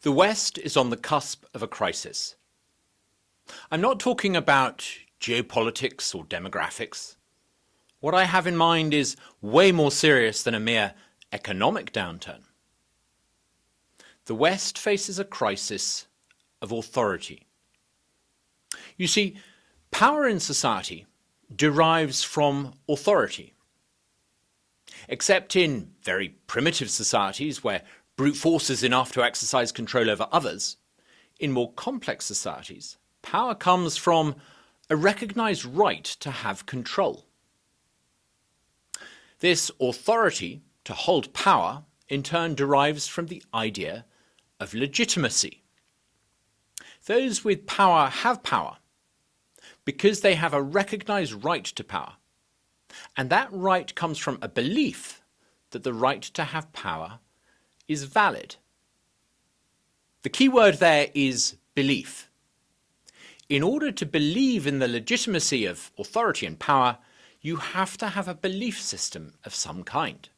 The West is on the cusp of a crisis. I'm not talking about geopolitics or demographics. What I have in mind is way more serious than a mere economic downturn. The West faces a crisis of authority. You see, power in society derives from authority. Except in very primitive societies where brute force is enough to exercise control over others, in more complex societies, power comes from a recognized right to have control. This authority to hold power in turn derives from the idea of legitimacy. Those with power have power because they have a recognized right to power, and that right comes from a belief that the right to have power is valid. The key word there is belief. In order to believe in the legitimacy of authority and power, you have to have a belief system of some kind.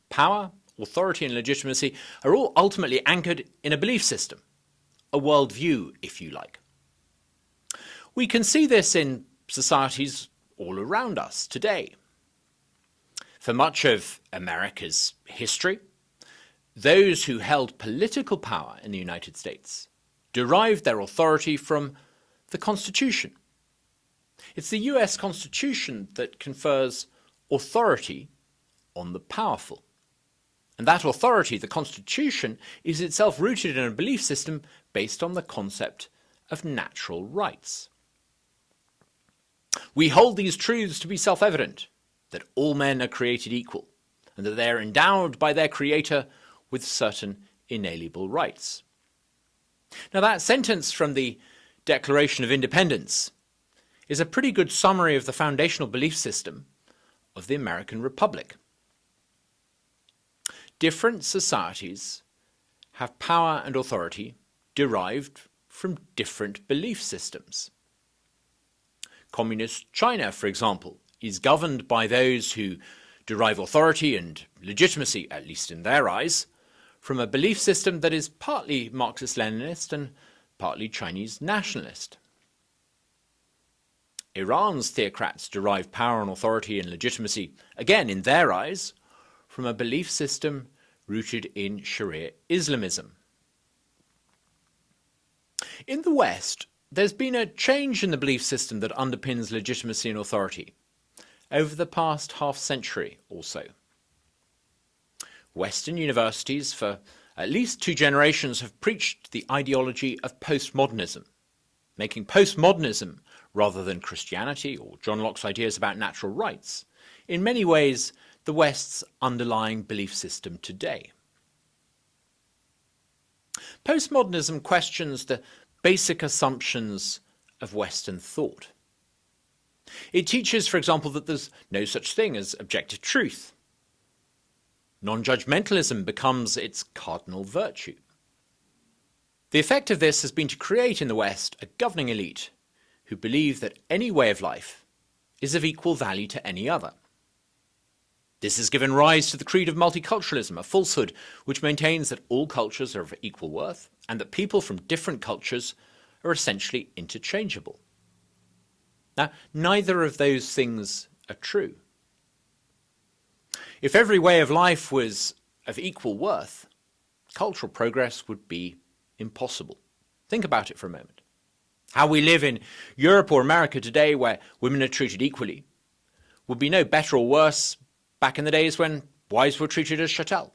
Power, authority, and legitimacy are all ultimately anchored in a belief system, a worldview, if you like. We can see this in societies all around us today. For much of America's history, those who held political power in the United States derived their authority from the Constitution. It's the US Constitution that confers authority on the powerful. And that authority, the Constitution, is itself rooted in a belief system based on the concept of natural rights. We hold these truths to be self-evident, that all men are created equal, and that they are endowed by their Creator with certain inalienable rights. Now, that sentence from the Declaration of Independence is a pretty good summary of the foundational belief system of the American Republic. Different societies have power and authority derived from different belief systems. Communist China, for example, is governed by those who derive authority and legitimacy, at least in their eyes, from a belief system that is partly Marxist-Leninist and partly Chinese nationalist. Iran's theocrats derive power and authority and legitimacy, again in their eyes, from a belief system rooted in Sharia Islamism. In the West, there's been a change in the belief system that underpins legitimacy and authority over the past half-century or so. Western universities for at least 2 generations have preached the ideology of postmodernism, making postmodernism, rather than Christianity or John Locke's ideas about natural rights, in many ways the West's underlying belief system today. Postmodernism questions the basic assumptions of Western thought. It teaches, for example, that there's no such thing as objective truth. Non-judgmentalism becomes its cardinal virtue. The effect of this has been to create in the West a governing elite who believe that any way of life is of equal value to any other. This has given rise to the creed of multiculturalism, a falsehood which maintains that all cultures are of equal worth and that people from different cultures are essentially interchangeable. Now, neither of those things are true. If every way of life was of equal worth, cultural progress would be impossible. Think about it for a moment. How we live in Europe or America today, where women are treated equally, would be no better or worse back in the days when wives were treated as chattel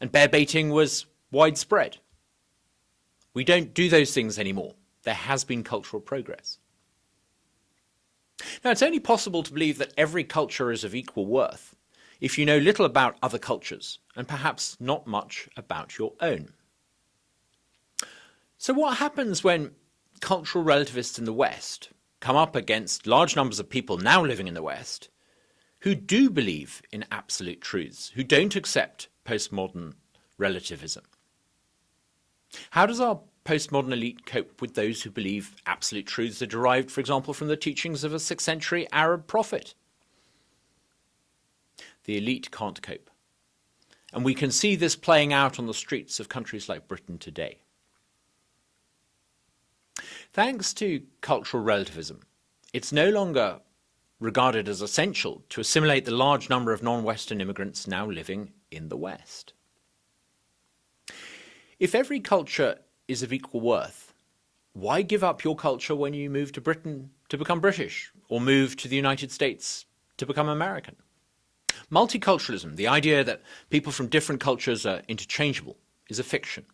and bear baiting was widespread. We don't do those things anymore. There has been cultural progress. Now, it's only possible to believe that every culture is of equal worth if you know little about other cultures and perhaps not much about your own. So what happens when cultural relativists in the West come up against large numbers of people now living in the West who do believe in absolute truths, who don't accept postmodern relativism? How does our postmodern elite cope with those who believe absolute truths are derived, for example, from the teachings of a 6th century Arab prophet? The elite can't cope. And we can see this playing out on the streets of countries like Britain today. Thanks to cultural relativism, it's no longer regarded as essential to assimilate the large number of non-Western immigrants now living in the West. If every culture is of equal worth, why give up your culture when you move to Britain to become British, or move to the United States to become American? Multiculturalism, the idea that people from different cultures are interchangeable, is a fiction.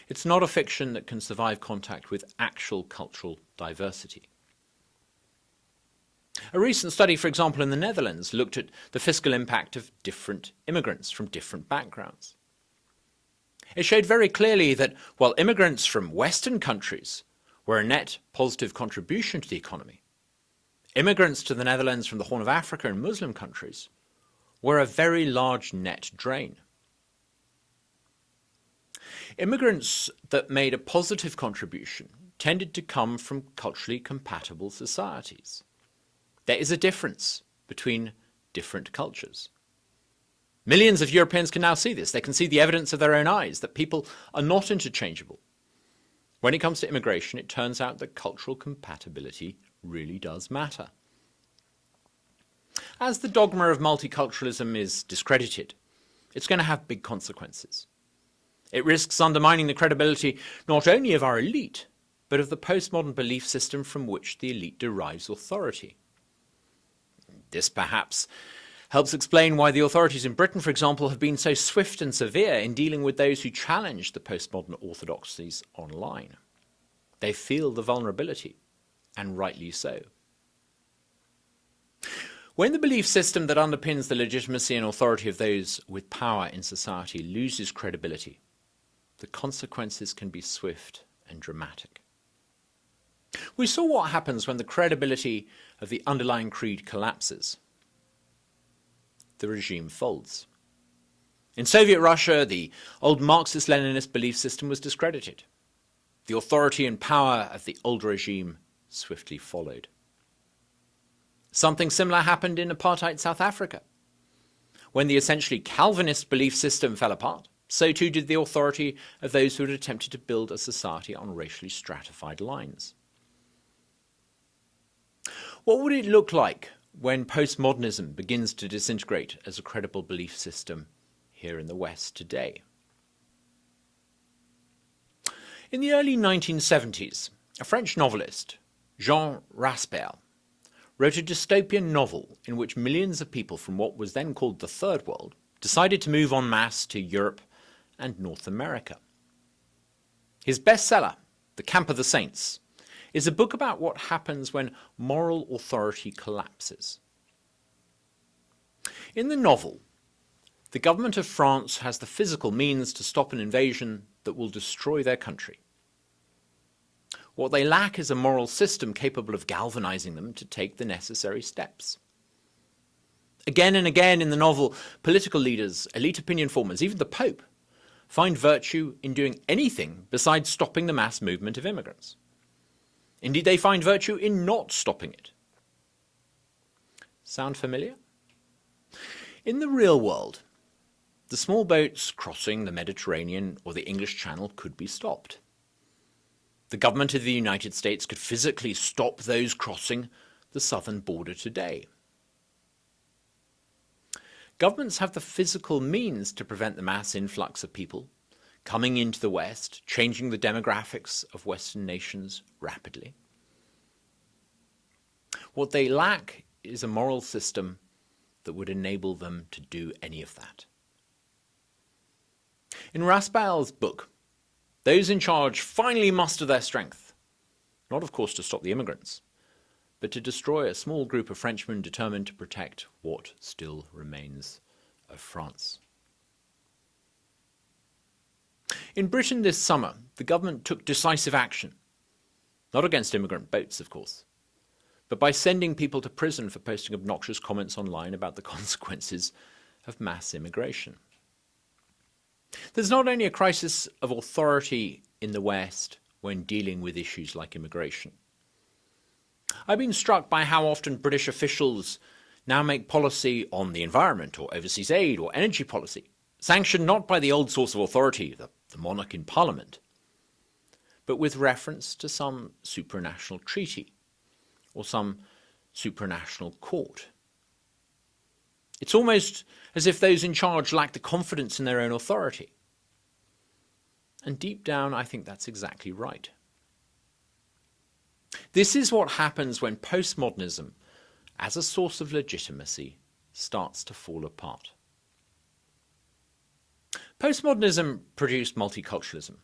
It's not a fiction that can survive contact with actual cultural diversity. A recent study, for example, in the Netherlands, looked at the fiscal impact of different immigrants from different backgrounds. It showed very clearly that while immigrants from Western countries were a net positive contribution to the economy, immigrants to the Netherlands from the Horn of Africa and Muslim countries were a very large net drain. Immigrants that made a positive contribution tended to come from culturally compatible societies. There is a difference between different cultures. Millions of Europeans can now see this. They can see the evidence of their own eyes that people are not interchangeable. When it comes to immigration, it turns out that cultural compatibility really does matter. As the dogma of multiculturalism is discredited, it's going to have big consequences. It risks undermining the credibility not only of our elite, but of the postmodern belief system from which the elite derives authority. This perhaps helps explain why the authorities in Britain, for example, have been so swift and severe in dealing with those who challenge the postmodern orthodoxies online. They feel the vulnerability, and rightly so. When the belief system that underpins the legitimacy and authority of those with power in society loses credibility, the consequences can be swift and dramatic. We saw what happens when the credibility of the underlying creed collapses. The regime folds. In Soviet Russia, the old Marxist-Leninist belief system was discredited. The authority and power of the old regime swiftly followed. Something similar happened in apartheid South Africa. When the essentially Calvinist belief system fell apart, so too did the authority of those who had attempted to build a society on racially stratified lines. What would it look like when postmodernism begins to disintegrate as a credible belief system here in the West today? In the early 1970s, a French novelist, Jean Raspail, wrote a dystopian novel in which millions of people from what was then called the Third World decided to move en masse to Europe and North America. His bestseller, The Camp of the Saints, is a book about what happens when moral authority collapses. In the novel, the government of France has the physical means to stop an invasion that will destroy their country. What they lack is a moral system capable of galvanizing them to take the necessary steps. Again and again in the novel, political leaders, elite opinion formers, even the Pope, find virtue in doing anything besides stopping the mass movement of immigrants. Indeed, they find virtue in not stopping it. Sound familiar? In the real world, the small boats crossing the Mediterranean or the English Channel could be stopped. The government of the United States could physically stop those crossing the southern border today. Governments have the physical means to prevent the mass influx of people coming into the West, changing the demographics of Western nations rapidly. What they lack is a moral system that would enable them to do any of that. In Raspail's book, those in charge finally muster their strength, not of course to stop the immigrants, but to destroy a small group of Frenchmen determined to protect what still remains of France. In Britain this summer, the government took decisive action, not against immigrant boats, of course, but by sending people to prison for posting obnoxious comments online about the consequences of mass immigration. There's not only a crisis of authority in the West when dealing with issues like immigration. I've been struck by how often British officials now make policy on the environment or overseas aid or energy policy, sanctioned not by the old source of authority, the monarch in Parliament, but with reference to some supranational treaty or some supranational court. It's almost as if those in charge lack the confidence in their own authority. And deep down, I think that's exactly right. This is what happens when postmodernism, as a source of legitimacy, starts to fall apart. Postmodernism produced multiculturalism,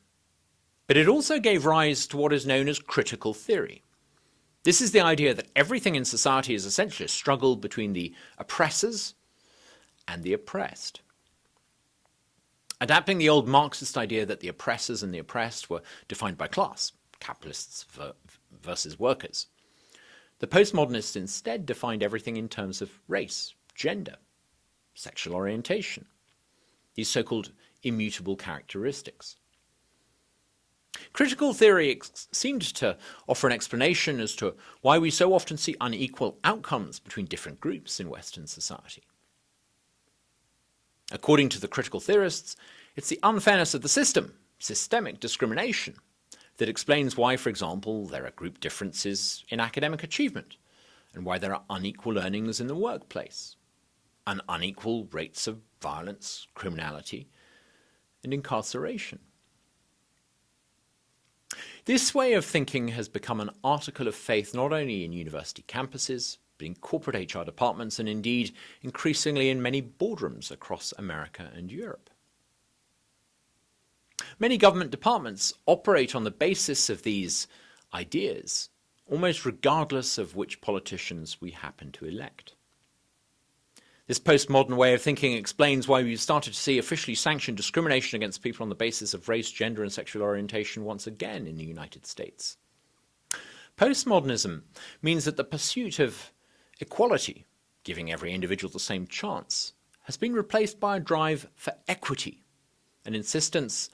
but it also gave rise to what is known as critical theory. This is the idea that everything in society is essentially a struggle between the oppressors and the oppressed. Adapting the old Marxist idea that the oppressors and the oppressed were defined by class, capitalists versus workers, the postmodernists instead defined everything in terms of race, gender, sexual orientation, these so-called immutable characteristics. Critical theory seemed to offer an explanation as to why we so often see unequal outcomes between different groups in Western society. According to the critical theorists, it's the unfairness of the system, systemic discrimination, that explains why, for example, there are group differences in academic achievement and why there are unequal earnings in the workplace and unequal rates of violence, criminality, and incarceration. This way of thinking has become an article of faith not only in university campuses, but in corporate HR departments and indeed increasingly in many boardrooms across America and Europe. Many government departments operate on the basis of these ideas, almost regardless of which politicians we happen to elect. This postmodern way of thinking explains why we've started to see officially sanctioned discrimination against people on the basis of race, gender, and sexual orientation once again in the United States. Postmodernism means that the pursuit of equality, giving every individual the same chance, has been replaced by a drive for equity, an insistence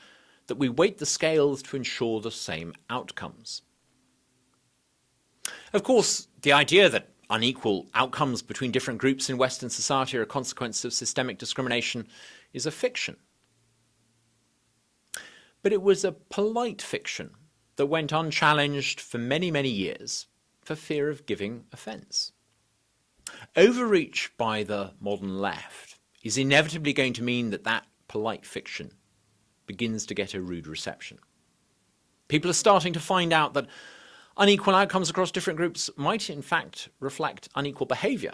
that we weight the scales to ensure the same outcomes. Of course, the idea that unequal outcomes between different groups in Western society are a consequence of systemic discrimination is a fiction. But it was a polite fiction that went unchallenged for many, many years for fear of giving offence. Overreach by the modern left is inevitably going to mean that that polite fiction begins to get a rude reception. People are starting to find out that unequal outcomes across different groups might in fact reflect unequal behaviour,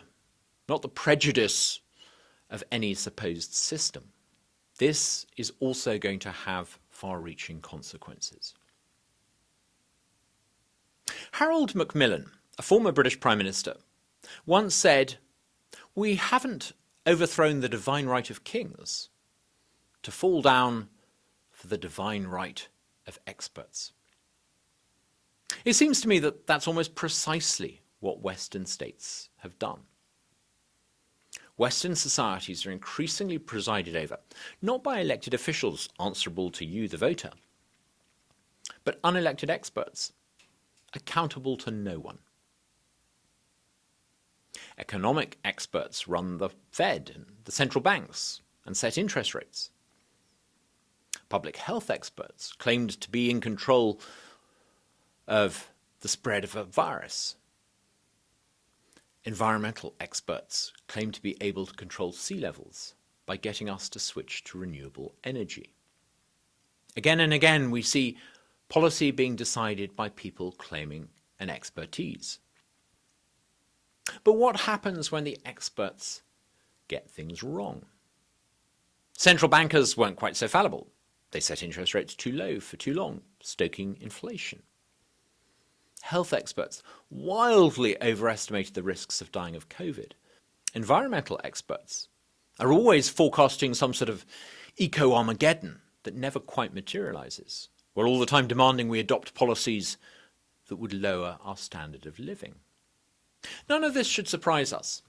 not the prejudice of any supposed system. This is also going to have far-reaching consequences. Harold Macmillan, a former British Prime Minister, once said, "We haven't overthrown the divine right of kings to fall down for the divine right of experts." It seems to me that that's almost precisely what Western states have done. Western societies are increasingly presided over, not by elected officials answerable to you, the voter, but unelected experts, accountable to no one. Economic experts run the Fed and the central banks and set interest rates. Public health experts claimed to be in control of the spread of a virus. Environmental experts claim to be able to control sea levels by getting us to switch to renewable energy. Again and again, we see policy being decided by people claiming an expertise. But what happens when the experts get things wrong? Central bankers weren't quite so fallible. They set interest rates too low for too long, stoking inflation. Health experts wildly overestimated the risks of dying of COVID. Environmental experts are always forecasting some sort of eco-Armageddon that never quite materializes, while all the time demanding we adopt policies that would lower our standard of living. None of this should surprise us.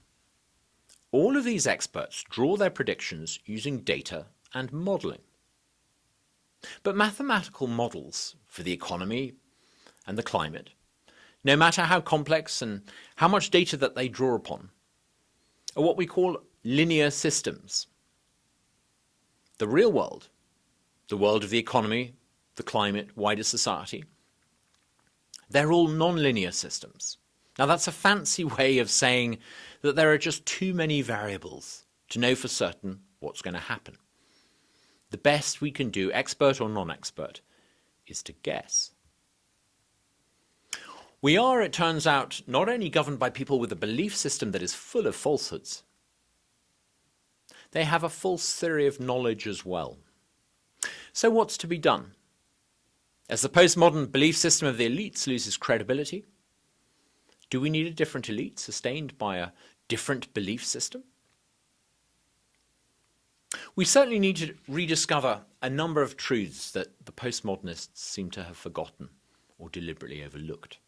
All of these experts draw their predictions using data and modelling. But mathematical models for the economy and the climate, no matter how complex and how much data that they draw upon, are what we call linear systems. The real world, the world of the economy, the climate, wider society, they're all non-linear systems. Now that's a fancy way of saying that there are just too many variables to know for certain what's going to happen. The best we can do, expert or non-expert, is to guess. We are, it turns out, not only governed by people with a belief system that is full of falsehoods, they have a false theory of knowledge as well. So what's to be done? As the postmodern belief system of the elites loses credibility, do we need a different elite sustained by a different belief system? We certainly need to rediscover a number of truths that the postmodernists seem to have forgotten or deliberately overlooked.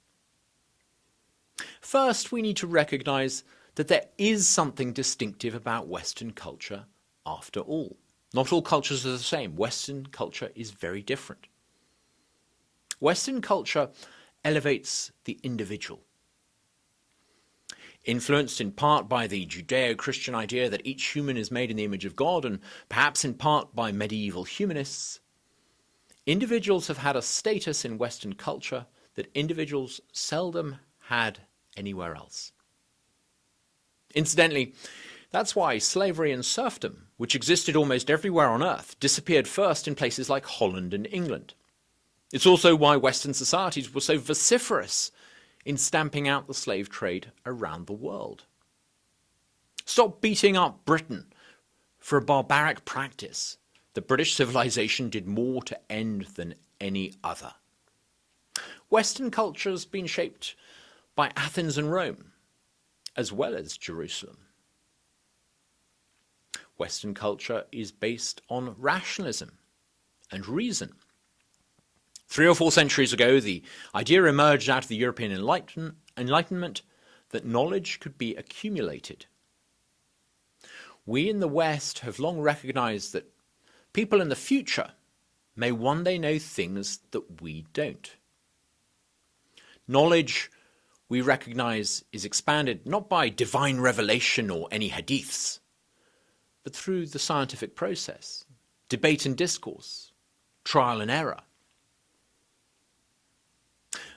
First, we need to recognize that there is something distinctive about Western culture after all. Not all cultures are the same. Western culture is very different. Western culture elevates the individual. Influenced in part by the Judeo-Christian idea that each human is made in the image of God, and perhaps in part by medieval humanists, individuals have had a status in Western culture that individuals seldom had anywhere else. Incidentally, that's why slavery and serfdom, which existed almost everywhere on earth, disappeared first in places like Holland and England. It's also why Western societies were so vociferous in stamping out the slave trade around the world. Stop beating up Britain for a barbaric practice that British civilization did more to end than any other. Western culture has been shaped by Athens and Rome, as well as Jerusalem. Western culture is based on rationalism and reason. 3 or 4 centuries ago, the idea emerged out of the European Enlightenment that knowledge could be accumulated. We in the West have long recognized that people in the future may one day know things that we don't. Knowledge, we recognize, is expanded not by divine revelation or any hadiths, but through the scientific process, debate and discourse, trial and error.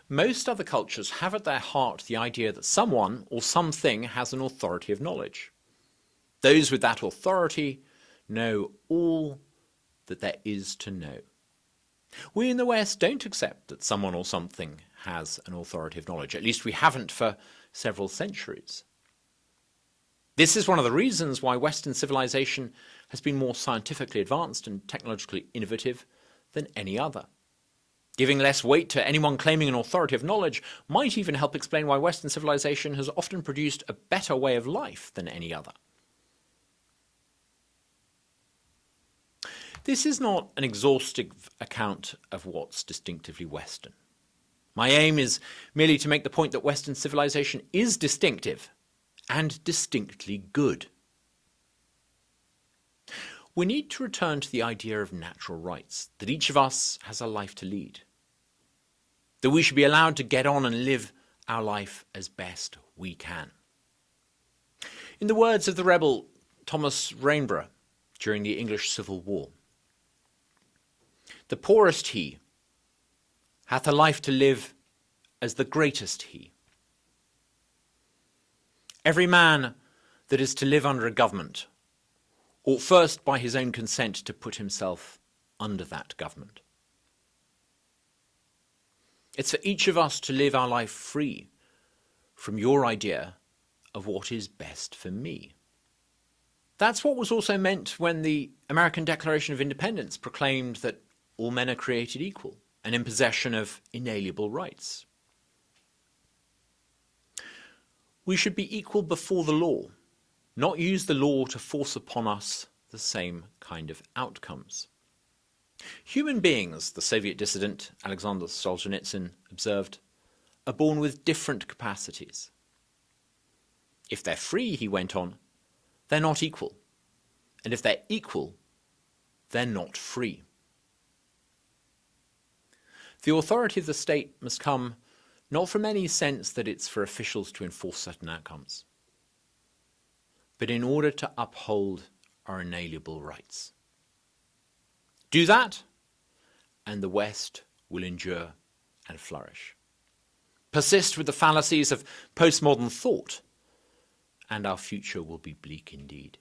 Most other cultures have at their heart the idea that someone or something has an authority of knowledge. Those with that authority know all that there is to know. We in the West don't accept that someone or something has an authority of knowledge. At least we haven't for several centuries. This is one of the reasons why Western civilization has been more scientifically advanced and technologically innovative than any other. Giving less weight to anyone claiming an authority of knowledge might even help explain why Western civilization has often produced a better way of life than any other. This is not an exhaustive account of what's distinctively Western. My aim is merely to make the point that Western civilization is distinctive and distinctly good. We need to return to the idea of natural rights, that each of us has a life to lead, that we should be allowed to get on and live our life as best we can. In the words of the rebel Thomas Rainbow during the English Civil War, "The poorest he hath a life to live as the greatest he. Every man that is to live under a government ought first by his own consent to put himself under that government." It's for each of us to live our life free from your idea of what is best for me. That's what was also meant when the American Declaration of Independence proclaimed that all men are created equal and in possession of inalienable rights. We should be equal before the law, not use the law to force upon us the same kind of outcomes. Human beings, the Soviet dissident Alexander Solzhenitsyn observed, are born with different capacities. If they're free, he went on, they're not equal. And if they're equal, they're not free. The authority of the state must come not from any sense that it's for officials to enforce certain outcomes, but in order to uphold our inalienable rights. Do that, and the West will endure and flourish. Persist with the fallacies of postmodern thought, and our future will be bleak indeed.